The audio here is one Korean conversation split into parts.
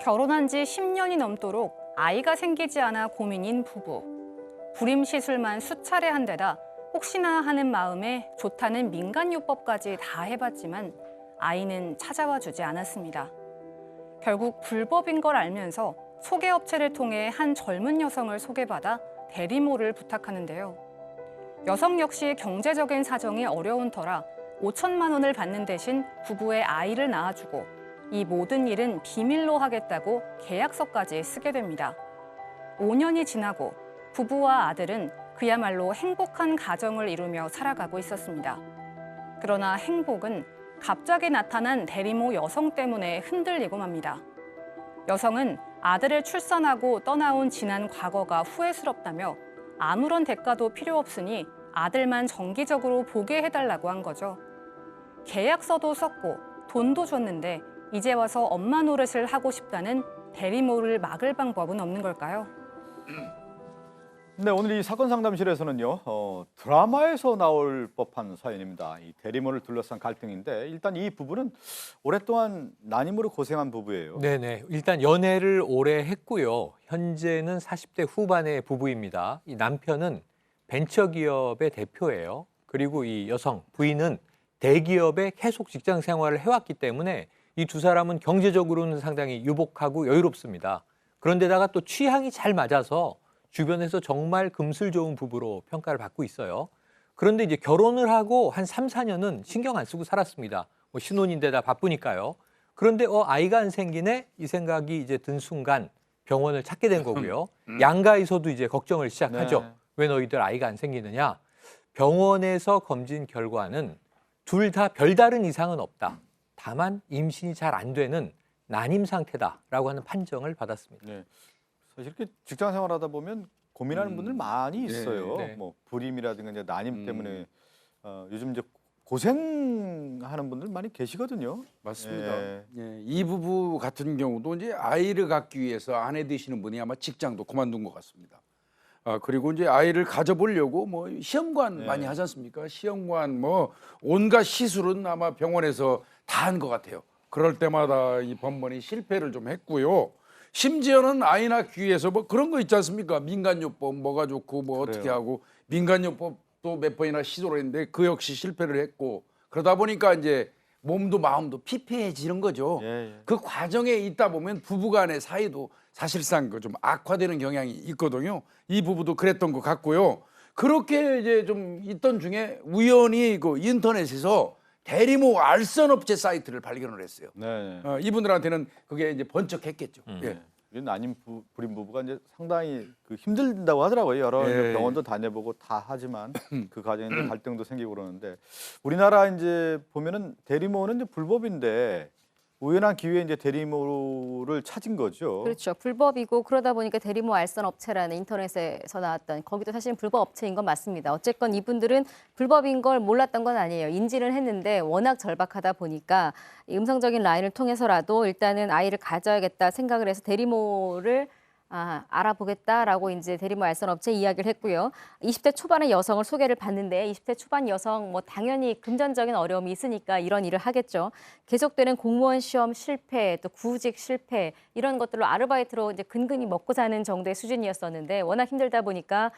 결혼한 지 10년이 넘도록 아이가 생기지 않아 고민인 부부. 불임 시술만 수차례 한 데다 혹시나 하는 마음에 좋다는 민간요법까지 다 해봤지만 아이는 찾아와 주지 않았습니다. 결국 불법인 걸 알면서 소개업체를 통해 한 젊은 여성을 소개받아 대리모를 부탁하는데요. 여성 역시 경제적인 사정이 어려운 터라 5천만 원을 받는 대신 부부의 아이를 낳아주고 이 모든 일은 비밀로 하겠다고 계약서까지 쓰게 됩니다. 5년이 지나고 부부와 아들은 그야말로 행복한 가정을 이루며 살아가고 있었습니다. 그러나 행복은 갑자기 나타난 대리모 여성 때문에 흔들리고 맙니다. 여성은 아들을 출산하고 떠나온 지난 과거가 후회스럽다며 아무런 대가도 필요 없으니 아들만 정기적으로 보게 해달라고 한 거죠. 계약서도 썼고 돈도 줬는데 이제 와서 엄마 노릇을 하고 싶다는 대리모를 막을 방법은 없는 걸까요? 네, 오늘 이 사건 상담실에서는요, 드라마에서 나올 법한 사연입니다. 이 대리모를 둘러싼 갈등인데 일단 이 부부는 오랫동안 난임으로 고생한 부부예요. 네네. 일단 연애를 오래 했고요. 현재는 40대 후반의 부부입니다. 이 남편은 벤처기업의 대표예요. 그리고 이 여성 부인은 대기업에 계속 직장 생활을 해왔기 때문에 이 두 사람은 경제적으로는 상당히 유복하고 여유롭습니다. 그런데다가 또 취향이 잘 맞아서 주변에서 정말 금슬 좋은 부부로 평가를 받고 있어요. 그런데 이제 결혼을 하고 한 3, 4년은 신경 안 쓰고 살았습니다. 뭐 신혼인데다 바쁘니까요. 그런데 아이가 안 생기네? 이 생각이 이제 든 순간 병원을 찾게 된 거고요. 양가에서도 이제 걱정을 시작하죠. 네. 왜 너희들 아이가 안 생기느냐? 병원에서 검진 결과는 둘 다 별다른 이상은 없다. 다만 임신이 잘 안 되는 난임 상태다라고 하는 판정을 받았습니다. 네. 사실 이렇게 직장 생활하다 보면 고민하는 분들 많이 있어요. 네. 뭐 불임이라든가 이제 난임 때문에 요즘 이제 고생하는 분들 많이 계시거든요. 맞습니다. 예. 예, 이 부부 같은 경우도 이제 아이를 갖기 위해서 아내 되시는 분이 아마 직장도 그만둔 것 같습니다. 그리고 이제 아이를 가져보려고 뭐 시험관 네. 많이 하지 않습니까? 시험관 뭐 온갖 시술은 아마 병원에서 다 한 것 같아요. 그럴 때마다 이 번번이 실패를 좀 했고요. 심지어는 아이 낳기 위해서 뭐 그런 거 있지 않습니까? 민간요법 뭐가 좋고 뭐 그래요. 어떻게 하고 민간요법도 몇 번이나 시도를 했는데 그 역시 실패를 했고 그러다 보니까 이제 몸도 마음도 피폐해지는 거죠. 예. 그 과정에 있다 보면 부부간의 사이도 사실상 그 좀 악화되는 경향이 있거든요. 이 부부도 그랬던 것 같고요. 그렇게 이제 좀 있던 중에 우연히 그 인터넷에서 대리모 알선업체 사이트를 발견을 했어요. 네. 이분들한테는 그게 이제 번쩍했겠죠. 예. 이 난임 불임 부부가 이제 상당히 힘들다고 하더라고요. 여러 예. 병원도 다녀보고 다 하지만 그 과정에 이제 갈등도 생기고 그러는데 우리나라 이제 보면은 대리모는 이제 불법인데 우연한 기회에 이제 대리모를 찾은 거죠. 그렇죠. 불법이고 그러다 보니까 대리모 알선 업체라는 인터넷에서 나왔던 거기도 사실은 불법 업체인 건 맞습니다. 어쨌건 이분들은 불법인 걸 몰랐던 건 아니에요. 인지를 했는데 워낙 절박하다 보니까 이 음성적인 라인을 통해서라도 일단은 아이를 가져야겠다 생각을 해서 대리모를 알아보겠다라고 이제 대리모 알선 업체 이야기를 했고요. 20대 초반의 여성을 소개를 받는데 20대 초반 여성 뭐 당연히 금전적인 어려움이 있으니까 이런 일을 하겠죠. 계속되는 공무원 시험 실패, 또 구직 실패 이런 것들로 아르바이트로 이제 근근히 먹고 사는 정도의 수준이었었는데 워낙 힘들다 보니까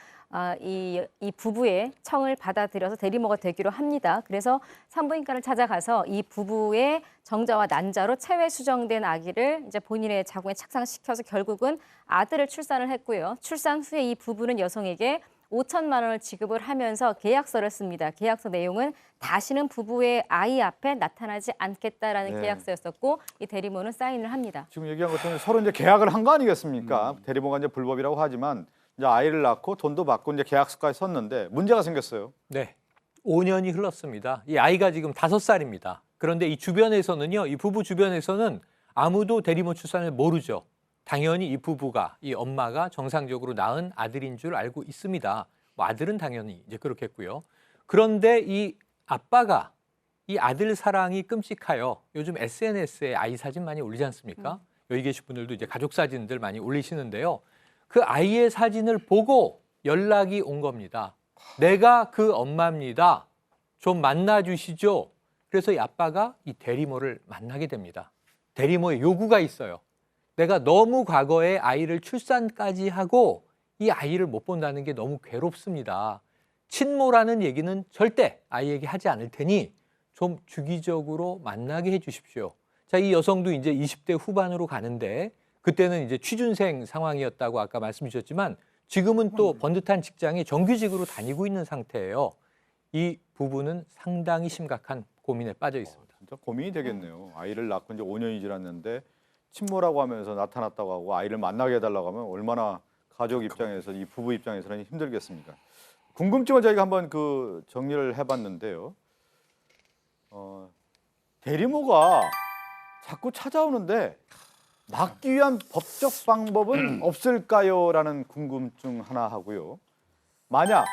이 부부의 청을 받아들여서 대리모가 되기로 합니다. 그래서 산부인과를 찾아가서 이 부부의 정자와 난자로 체외 수정된 아기를 이제 본인의 자궁에 착상시켜서 결국은 아들을 출산을 했고요. 출산 후에 이 부부는 여성에게 5천만 원을 지급을 하면서 계약서를 씁니다. 계약서 내용은 다시는 부부의 아이 앞에 나타나지 않겠다라는 네. 계약서였었고 이 대리모는 사인을 합니다. 지금 얘기한 것처럼 서로 이제 계약을 한 거 아니겠습니까? 대리모가 이제 불법이라고 하지만 이제 아이를 낳고 돈도 받고 이제 계약서까지 썼는데 문제가 생겼어요. 네. 5년이 흘렀습니다. 이 아이가 지금 5살입니다. 그런데 이 주변에서는요, 이 부부 주변에서는 아무도 대리모 출산을 모르죠. 당연히 이 부부가, 이 엄마가 정상적으로 낳은 아들인 줄 알고 있습니다. 뭐 아들은 당연히 이제 그렇겠고요. 그런데 이 아빠가 이 아들 사랑이 끔찍하여 요즘 SNS에 아이 사진 많이 올리지 않습니까? 여기 계신 분들도 이제 가족 사진들 많이 올리시는데요. 그 아이의 사진을 보고 연락이 온 겁니다. 내가 그 엄마입니다. 좀 만나주시죠. 그래서 이 아빠가 이 대리모를 만나게 됩니다. 대리모에 요구가 있어요. 내가 너무 과거에 아이를 출산까지 하고 이 아이를 못 본다는 게 너무 괴롭습니다. 친모라는 얘기는 절대 아이에게 하지 않을 테니 좀 주기적으로 만나게 해 주십시오. 자, 이 여성도 이제 20대 후반으로 가는데 그때는 이제 취준생 상황이었다고 아까 말씀 주셨지만 지금은 또 번듯한 직장에 정규직으로 다니고 있는 상태예요. 이 부부는 상당히 심각한 고민에 빠져 있습니다. 진짜 고민이 되겠네요. 아이를 낳고 이제 5년이 지났는데 친모라고 하면서 나타났다고 하고 아이를 만나게 해달라고 하면 얼마나 가족 입장에서 이 부부 입장에서는 힘들겠습니까? 궁금증을 저희가 한번 그 정리를 해봤는데요. 대리모가 자꾸 찾아오는데 막기 위한 법적 방법은 없을까요? 라는 궁금증 하나 하고요. 만약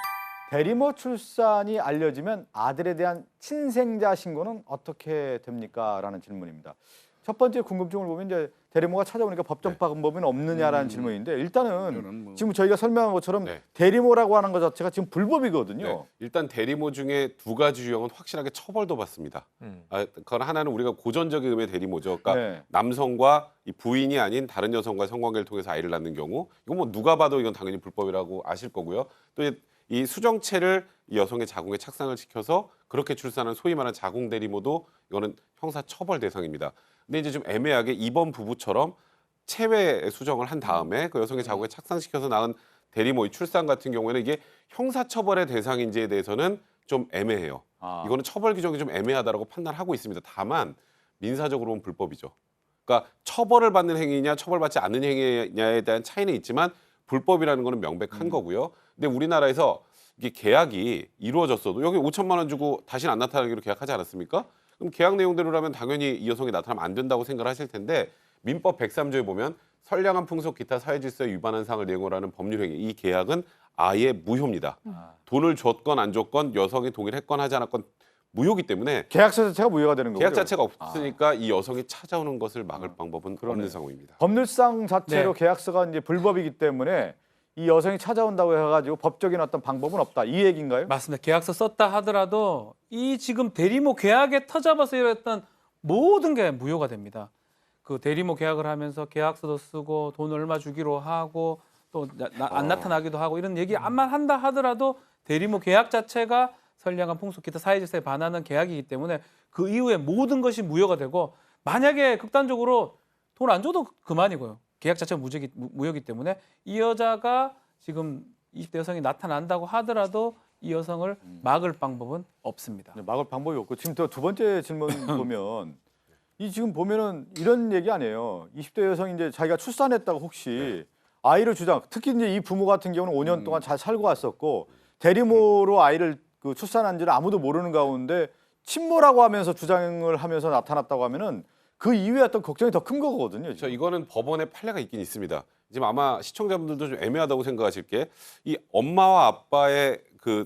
대리모 출산이 알려지면 아들에 대한 친생자 신고는 어떻게 됩니까? 라는 질문입니다. 첫 번째 궁금증을 보면 이제 대리모가 찾아오니까 법적 방법은 없느냐라는 질문인데 일단은 지금 저희가 설명한 것처럼 네. 대리모라고 하는 것 자체가 지금 불법이거든요. 네. 일단 대리모 중에 두 가지 유형은 확실하게 처벌도 받습니다. 그건 하나는 우리가 고전적인 의미의 대리모죠. 그러니까 네. 남성과 이 부인이 아닌 다른 여성과의 성관계를 통해서 아이를 낳는 경우 이건 뭐 누가 봐도 이건 당연히 불법이라고 아실 거고요. 또 이 수정체를 이 여성의 자궁에 착상을 시켜서 그렇게 출산한 소위 말하는 자궁 대리모도 이거는 형사 처벌 대상입니다. 근데 이제 좀 애매하게 이번 부부처럼 체외 수정을 한 다음에 그 여성의 자궁에 착상시켜서 낳은 대리모 이 출산 같은 경우에는 이게 형사처벌의 대상인지에 대해서는 좀 애매해요. 이거는 처벌 규정이 좀 애매하다라고 판단하고 있습니다. 다만 민사적으로는 불법이죠. 그러니까 처벌을 받는 행위냐 처벌받지 않는 행위냐에 대한 차이는 있지만 불법이라는 거는 명백한 거고요. 근데 우리나라에서 이게 계약이 이루어졌어도 여기 5천만 원 주고 다시는 안 나타나기로 계약하지 않았습니까? 그럼 계약 내용대로라면 당연히 이 여성이 나타나면 안 된다고 생각을 하실 텐데 민법 103조에 보면 선량한 풍속 기타 사회질서에 위반한 사항을 내용으로 하는 법률행위 이 계약은 아예 무효입니다. 돈을 줬건 안 줬건 여성이 동의했건 하지 않았건 무효기 때문에 계약서 자체가 무효가 되는 거고요. 계약 자체가 없으니까 이 여성이 찾아오는 것을 막을 방법은 없는 상황입니다. 법률상 자체로 계약서가 이제 불법이기 때문에 이 여성이 찾아온다고 해가지고 법적인 어떤 방법은 없다 이 얘기인가요? 맞습니다. 계약서 썼다 하더라도 이 지금 대리모 계약에 터잡아서 이랬던 모든 게 무효가 됩니다. 그 대리모 계약을 하면서 계약서도 쓰고 돈 얼마 주기로 하고 또 안 나타나기도 하고 이런 얘기 암만 한다 하더라도 대리모 계약 자체가 선량한 풍속 기타 사회질서에 반하는 계약이기 때문에 그 이후에 모든 것이 무효가 되고 만약에 극단적으로 돈 안 줘도 그만이고요. 계약 자체가 무효이기 때문에 이 여자가 지금 20대 여성이 나타난다고 하더라도 이 여성을 막을 방법은 없습니다. 막을 방법이 없고 지금 두 번째 질문 보면 이 지금 보면은 이런 얘기 아니에요. 20대 여성이 이제 자기가 출산했다고 혹시 아이를 주장 특히 이제 이 부모 같은 경우는 5년 동안 잘 살고 왔었고 대리모로 아이를 그 출산한지를 아무도 모르는 가운데 친모라고 하면서 주장을 하면서 나타났다고 하면은 그 이후에 어떤 걱정이 더 큰 거거든요. 그렇죠. 이거는 법원에 판례가 있긴 있습니다. 지금 아마 시청자분들도 좀 애매하다고 생각하실 게 이 엄마와 아빠의 그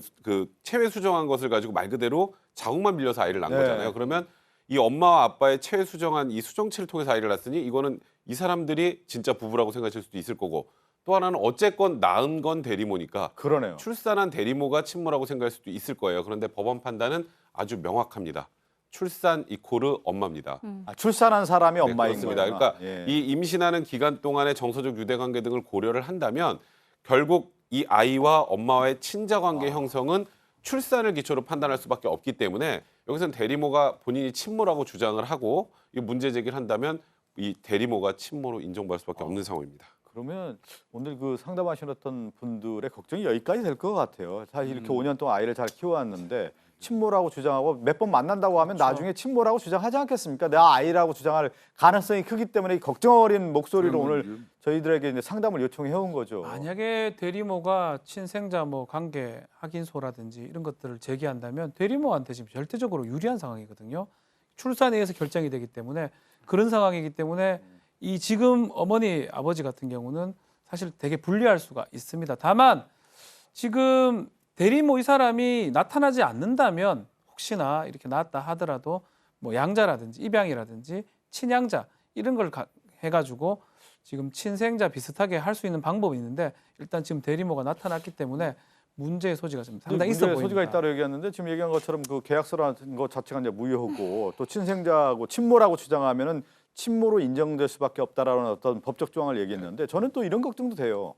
체외 수정한 것을 가지고 말 그대로 자궁만 빌려서 아이를 낳은 네. 거잖아요. 그러면 이 엄마와 아빠의 체외 수정한 이 수정체를 통해서 아이를 낳았으니 이거는 이 사람들이 진짜 부부라고 생각하실 수도 있을 거고 또 하나는 어쨌건 낳은 건 대리모니까 그러네요. 출산한 대리모가 친모라고 생각할 수도 있을 거예요. 그런데 법원 판단은 아주 명확합니다. 출산 이코르 엄마입니다. 출산한 사람이 네, 엄마인 그렇습니다. 거예요. 그러니까 예. 이 임신하는 기간 동안의 정서적 유대관계 등을 고려를 한다면 결국 이 아이와 엄마와의 친자관계 형성은 출산을 기초로 판단할 수밖에 없기 때문에 여기서는 대리모가 본인이 친모라고 주장을 하고 이 문제 제기를 한다면 이 대리모가 친모로 인정받을 수밖에 없는 상황입니다. 그러면 오늘 그 상담하셨던 분들의 걱정이 여기까지 될 것 같아요. 사실 이렇게 5년 동안 아이를 잘 키워왔는데 친모라고 주장하고 몇 번 만난다고 하면 나중에 친모라고 주장하지 않겠습니까? 내 아이라고 주장할 가능성이 크기 때문에 걱정 어린 목소리로 오늘 저희들에게 이제 상담을 요청해 온 거죠. 만약에 대리모가 친생자 뭐 관계 확인소라든지 이런 것들을 제기한다면 대리모한테 지금 절대적으로 유리한 상황이거든요. 출산에 의해서 결정이 되기 때문에 그런 상황이기 때문에 이 지금 어머니 아버지 같은 경우는 사실 되게 불리할 수가 있습니다. 다만 지금 대리모 이 사람이 나타나지 않는다면 혹시나 이렇게 낳았다 하더라도 뭐 양자라든지 입양이라든지 친양자 이런 걸 해가지고 지금 친생자 비슷하게 할 수 있는 방법이 있는데 일단 지금 대리모가 나타났기 때문에 문제의 소지가 좀 상당히 있어 보입니다. 소지가 있다고 얘기했는데 지금 얘기한 것처럼 그 계약서라는 것 자체가 이제 무효고 또 친생자고 친모라고 주장하면은 친모로 인정될 수밖에 없다라는 어떤 법적 조항을 얘기했는데 저는 또 이런 걱정도 돼요.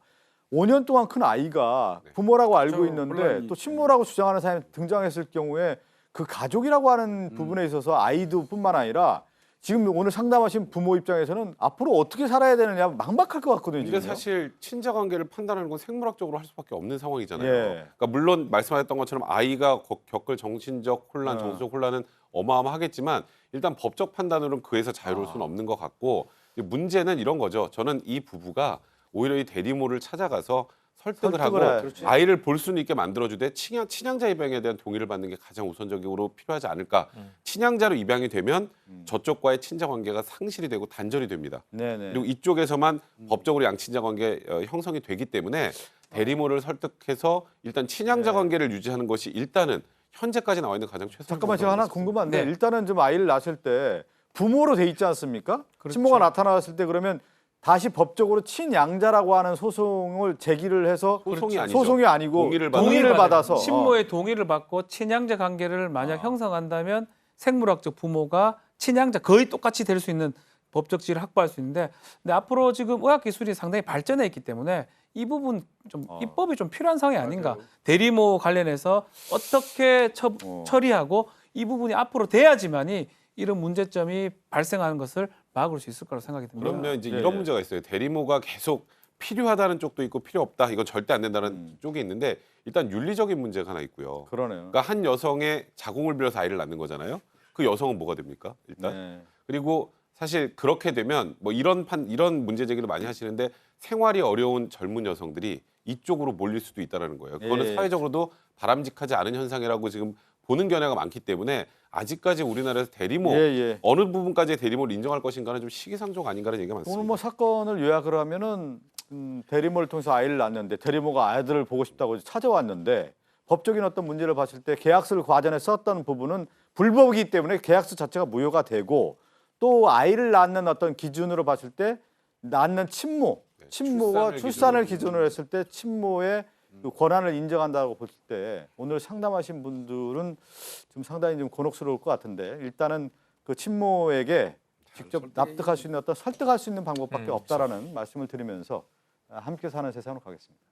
5년 동안 큰 아이가 부모라고 알고 그렇죠. 있는데 혼란이 또 친모라고 주장하는 사람이 등장했을 경우에 그 가족이라고 하는 부분에 있어서 아이도뿐만 아니라 지금 오늘 상담하신 부모 입장에서는 앞으로 어떻게 살아야 되느냐 막막할 것 같거든요. 근데 지금요. 사실 친자 관계를 판단하는 건 생물학적으로 할 수밖에 없는 상황이잖아요. 예. 그러니까 물론 말씀하셨던 것처럼 아이가 겪을 정신적 혼란, 어. 정서적 혼란은 어마어마하겠지만 일단 법적 판단으로는 그에서 자유로울 수는 없는 것 같고 문제는 이런 거죠. 저는 이 부부가 오히려 이 대리모를 찾아가서 설득을 하고 설득을 해. 아이를 볼 수는 있게 만들어주되 친양자 입양에 대한 동의를 받는 게 가장 우선적으로 필요하지 않을까. 친양자로 입양이 되면 저쪽과의 친자 관계가 상실이 되고 단절이 됩니다. 네네. 그리고 이쪽에서만 법적으로 양친자 관계 형성이 되기 때문에 대리모를 설득해서 일단 친양자 관계를 유지하는 것이 일단은 현재까지 나와 있는 가장 최선의 잠깐만 제가 하나 방법인 것 궁금한데 네. 일단은 좀 아이를 낳았을 때 부모로 돼 있지 않습니까? 그렇죠. 친모가 나타났을 때 그러면 다시 법적으로 친양자라고 하는 소송을 제기를 해서 소송이 아니죠. 소송이 아니고 동의를 동의를 받아서 친모의 동의를 받고 친양자 관계를 만약 형성한다면 생물학적 부모가 친양자 거의 똑같이 될 수 있는 법적 지위를 확보할 수 있는데 근데 앞으로 지금 의학 기술이 상당히 발전해 있기 때문에 이 부분 좀 입법이 좀 필요한 상황이 아닌가. 대리모 관련해서 어떻게 처리하고 이 부분이 앞으로 돼야지만이 이런 문제점이 발생하는 것을 막을 수 있을 거라고 생각이 듭니다. 그러면 이제 네. 이런 문제가 있어요. 대리모가 계속 필요하다는 쪽도 있고 필요 없다. 이건 절대 안 된다는 쪽이 있는데 일단 윤리적인 문제가 하나 있고요. 그러네요. 그러니까 한 여성의 자궁을 빌어서 아이를 낳는 거잖아요. 그 여성은 뭐가 됩니까? 일단. 네. 그리고 사실 그렇게 되면 뭐 이런 문제 제기를 많이 하시는데 생활이 어려운 젊은 여성들이 이쪽으로 몰릴 수도 있다는 거예요. 그거는 예. 사회적으로도 바람직하지 않은 현상이라고 지금 보는 견해가 많기 때문에 아직까지 우리나라에서 대리모 예. 어느 부분까지 대리모를 인정할 것인가는 좀 시기상조가 아닌가라는 얘기가 많습니다. 오늘 뭐 사건을 요약을 하면은 대리모를 통해서 아이를 낳았는데 대리모가 아이들을 보고 싶다고 찾아왔는데 법적인 어떤 문제를 봤을 때 계약서를 과전에 썼던 부분은 불법이기 때문에 계약서 자체가 무효가 되고 또 아이를 낳는 어떤 기준으로 봤을 때 낳는 친모가 출산을 기준으로 했을 때 친모의 그 권한을 인정한다고 볼 때 오늘 상담하신 분들은 좀 상당히 좀 곤혹스러울 것 같은데 일단은 그 친모에게 직접 납득할 수 있는 어떤 설득할 수 있는 방법밖에 없다라는 말씀을 드리면서 함께 사는 세상으로 가겠습니다.